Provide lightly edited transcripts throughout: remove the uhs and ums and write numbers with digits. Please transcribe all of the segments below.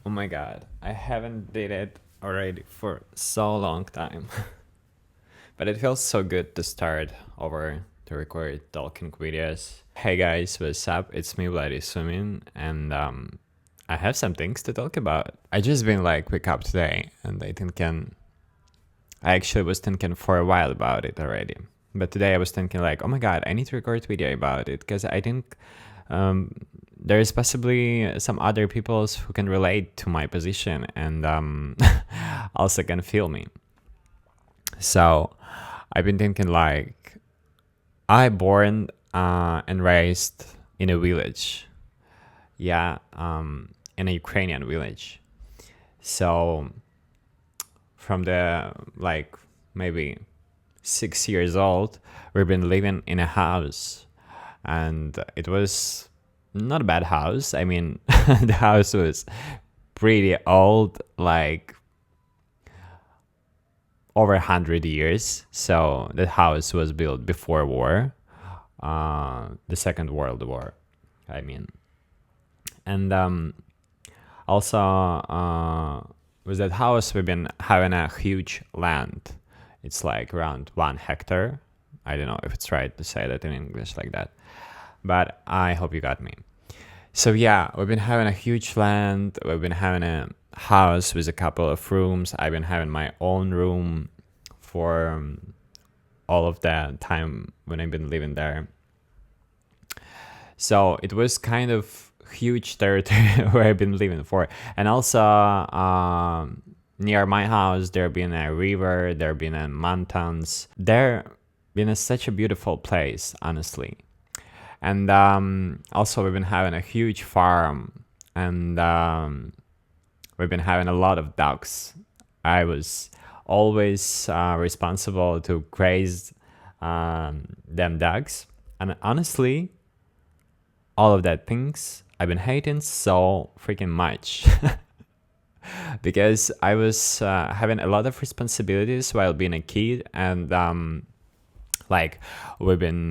Oh my god, I haven't did it already for so long time. But it feels so good to start over to record talking videos. Hey guys, what's up? It's me, Vladyslav, and I have some things to talk about. I just been like wake up today, and I actually was thinking for a while about it already. But today I was thinking like, oh my god, I need to record video about it because I think um, there is possibly some other peoples who can relate to my position and also can feel me. So I've been thinking like I born and raised in a village, yeah, in a Ukrainian village. So from the like maybe 6 years old, we've been living in a house, and it was not a bad house. I mean, the house was pretty old, like over 100 years. So the house was built before war, the Second World War. I mean, and also with that house, we've been having a huge land. It's like around 1 hectare. I don't know if it's right to say that in English like that, but I hope you got me. So yeah, we've been having a huge land. We've been having a house with a couple of rooms. I've been having my own room for all of that time when I've been living there. So it was kind of huge territory where I've been living for. And also near my house, there been a river, there been a mountains. There been such a beautiful place, honestly. And also we've been having a huge farm, and we've been having a lot of ducks. I was always responsible to graze them ducks, and honestly, all of that things I've been hating so freaking much. Because I was having a lot of responsibilities while being a kid, and like we've been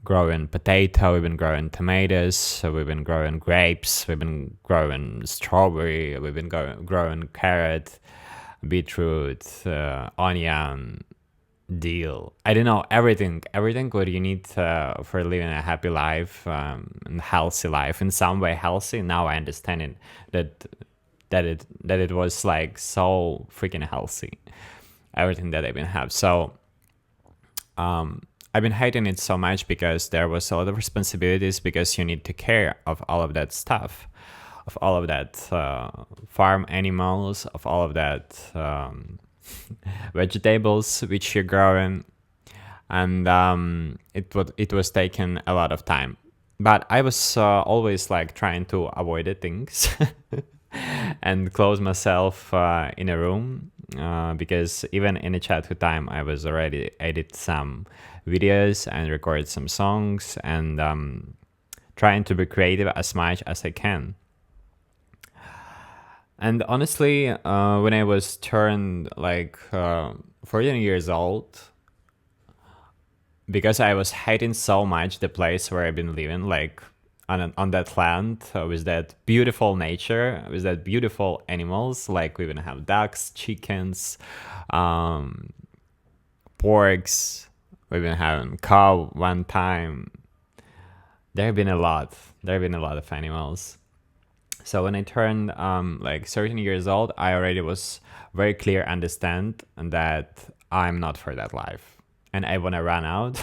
growing potato, we've been growing tomatoes, we've been growing grapes, we've been growing strawberry, we've been growing carrot, beetroot, onion, deal. I don't know, everything what you need for living a happy life and healthy life. In some way, healthy. Now I understand it that it was like so freaking healthy. Everything that I've been have. So I've been hating it so much because there was a lot of responsibilities, because you need to care of all of that stuff, of all of that farm animals, of all of that vegetables which you're growing, and it was taking a lot of time. But I was always like trying to avoid the things and close myself in a room, because even in a childhood time I was already edit some videos and record some songs, and trying to be creative as much as I can. And honestly, when I was turned like 14 years old, because I was hating so much the place where I've been living, like on that land, with that beautiful nature, with that beautiful animals, like we even have ducks, chickens, um, porks. We've been having cow one time. There have been a lot. There have been a lot of animals. So when I turned like 13 years old, I already was very clear understand that I'm not for that life, and I want to run out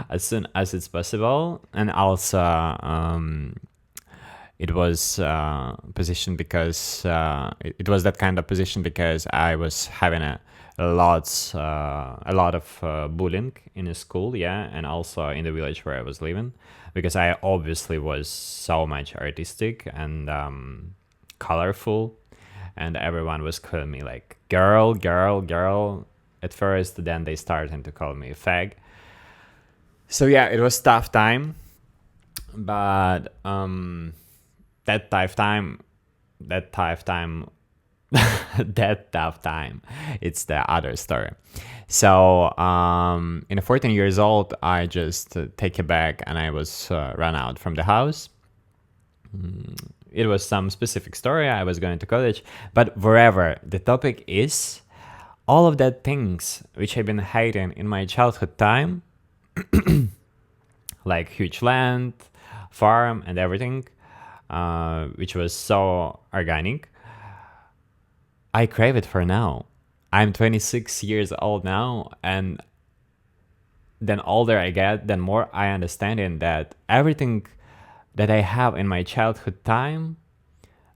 as soon as it's possible. And also, it was positioned because it was that kind of position because I was having a lot of bullying in the school, yeah, and also in the village where I was living, because I obviously was so much artistic and colorful, and everyone was calling me like girl, girl, girl at first. Then they started to call me fag. So yeah, it was tough time, but that tough time, that tough time, that tough time, it's the other story. So in 14 years old, I just take a bag and I was run out from the house. it was some specific story. I was going to college, but wherever the topic is, all of that things which I've been hating in my childhood time, like huge land, farm, and everything, which was so organic, I crave it for now. I'm 26 years old now, and then older I get, then more I understand in that everything that I have in my childhood time,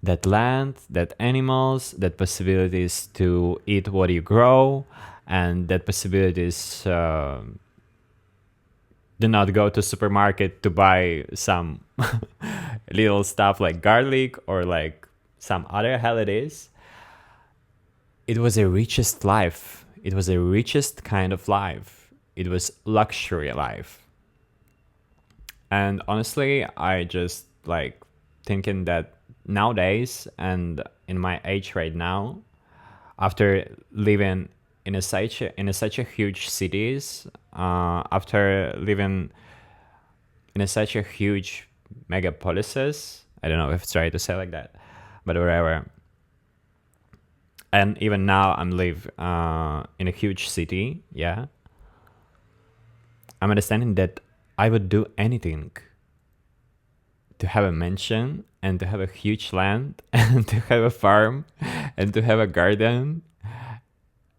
that land, that animals, that possibilities to eat what you grow, and that possibilities do not go to supermarket to buy some little stuff like garlic or like some other hell it is. It was a richest life. It was a richest kind of life. It was luxury life. And honestly, I just like thinking that nowadays and in my age right now, after living in such a huge cities, after living in such a huge megapolises, I don't know if it's right to say like that, but whatever. And even now I'm live in a huge city, yeah. I'm understanding that I would do anything to have a mansion and to have a huge land and to have a farm and to have a garden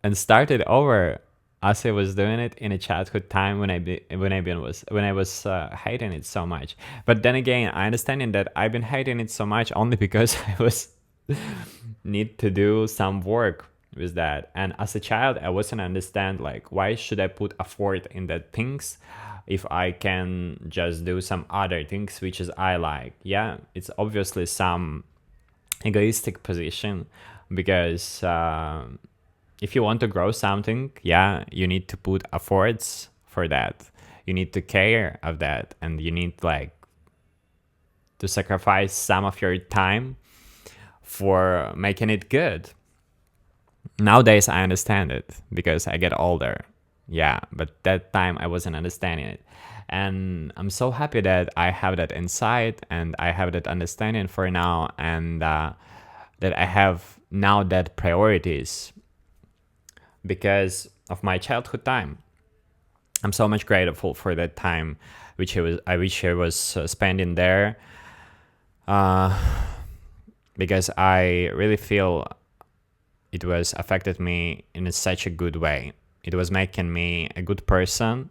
and start it over as I was doing it in a childhood time when I was hating it so much. But then again, I understanding that I've been hating it so much only because I was need to do some work with that. And as a child, I wasn't understand like why should I put effort in that things if I can just do some other things which is I like. Yeah, it's obviously some egoistic position because if you want to grow something, yeah, you need to put efforts for that. You need to care of that, and you need like to sacrifice some of your time for making it good. Nowadays, I understand it because I get older. Yeah, but that time I wasn't understanding it. And I'm so happy that I have that insight and I have that understanding for now, and that I have now that priorities because of my childhood time. I'm so much grateful for that time which I wish I was spending there, because I really feel it was affected me in such a good way. It was making me a good person,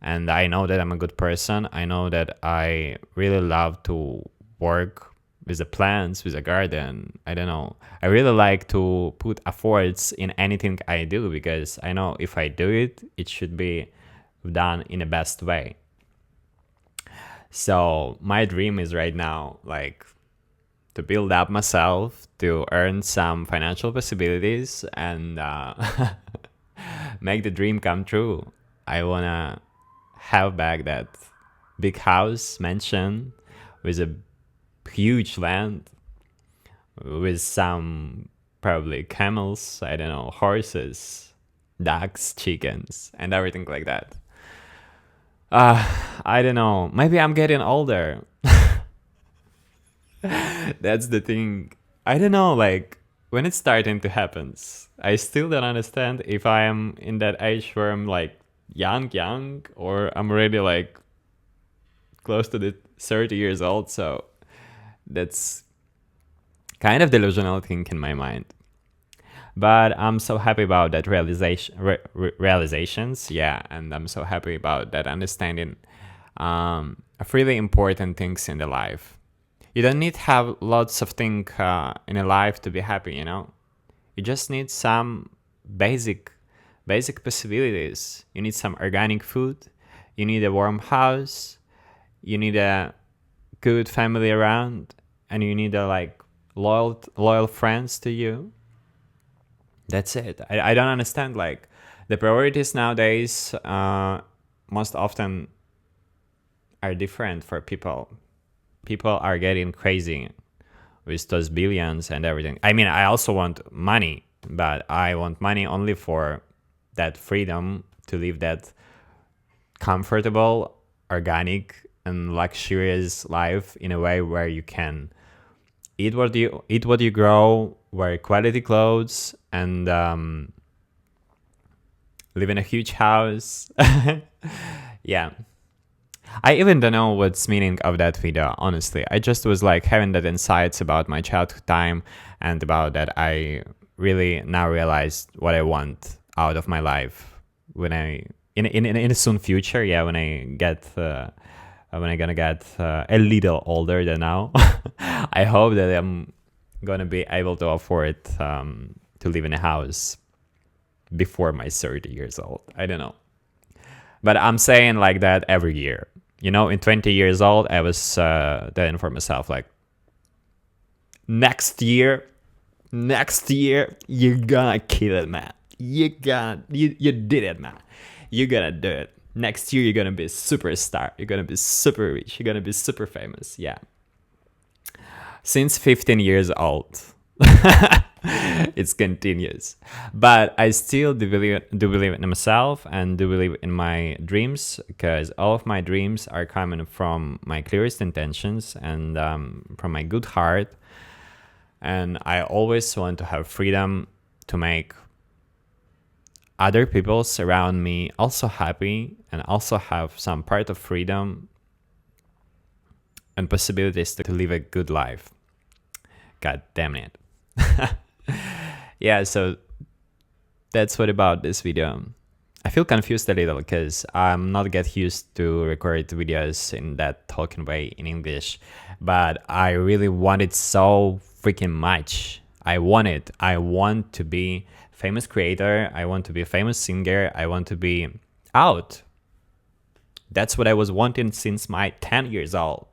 and I know that I'm a good person. I know that I really love to work with the plants, with the garden. I don't know. I really like to put efforts in anything I do because I know if I do it, it should be done in the best way. So my dream is right now like to build up myself, to earn some financial possibilities, and make the dream come true. I wanna have back that big house mansion with a huge land with some probably camels, I don't know, horses, ducks, chickens, and everything like that. I don't know. Maybe I'm getting older. That's the thing. I don't know, like, when it's starting to happen, I still don't understand if I am in that age where I'm like young, or I'm already like close to the 30 years old. So that's kind of delusional thing in my mind. But I'm so happy about that realizations, yeah, and I'm so happy about that understanding of really important things in the life. You don't need to have lots of things in a life to be happy, you know. You just need some basic possibilities. You need some organic food. You need a warm house. You need a good family around, and you need a like loyal friends to you. That's it. I don't understand like the priorities nowadays. Most often are different for people. People are getting crazy with those billions and everything. I mean, I also want money, but I want money only for that freedom to live that comfortable, organic, and luxurious life in a way where you can eat what you grow, wear quality clothes, and live in a huge house. Yeah. I even don't know what's meaning of that video, honestly. I just was like having that insights about my childhood time and about that I really now realized what I want out of my life when I in a soon future, yeah, when I gonna get a little older than now. I hope that I'm gonna be able to afford to live in a house before my 30 years old. I don't know. But I'm saying like that every year. You know, in 20 years old, I was telling for myself, like, next year, you're gonna kill it, man. You did it, man. You're gonna do it. Next year, you're gonna be a superstar. You're gonna be super rich. You're gonna be super famous. Yeah. Since 15 years old. It's continuous, but I still do believe in myself and do believe in my dreams, because all of my dreams are coming from my clearest intentions and from my good heart. And I always want to have freedom to make other people around me also happy and also have some part of freedom and possibilities to live a good life. God damn it. Yeah, so that's what about this video. I feel confused a little because I'm not get used to record videos in that talking way in English, but I really want it so freaking much. I want to be famous creator. I want to be a famous singer. I want to be out. That's what I was wanting since my 10 years old.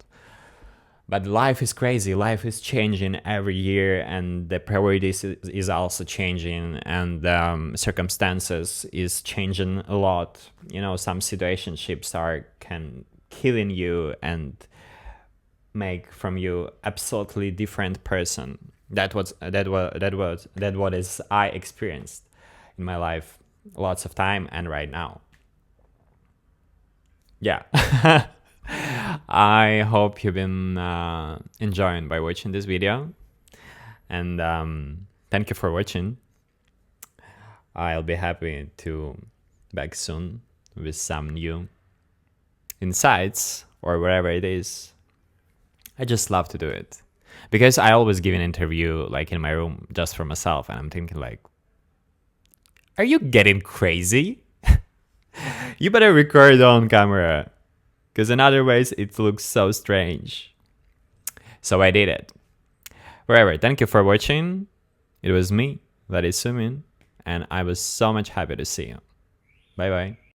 But life is crazy. Life is changing every year, and the priorities is also changing, and circumstances is changing a lot. You know, some situationships can killing you and make from you absolutely different person. That was what is I experienced in my life lots of time and right now. Yeah. I hope you've been enjoying by watching this video, and thank you for watching. I'll be happy to back soon with some new insights or whatever it is. I just love to do it because I always give an interview like in my room just for myself, and I'm thinking like, are you getting crazy? You better record on camera, because in other ways it looks so strange. So I did it. Whatever, thank you for watching. It was me, Vladyslav, and I was so much happy to see you. Bye bye.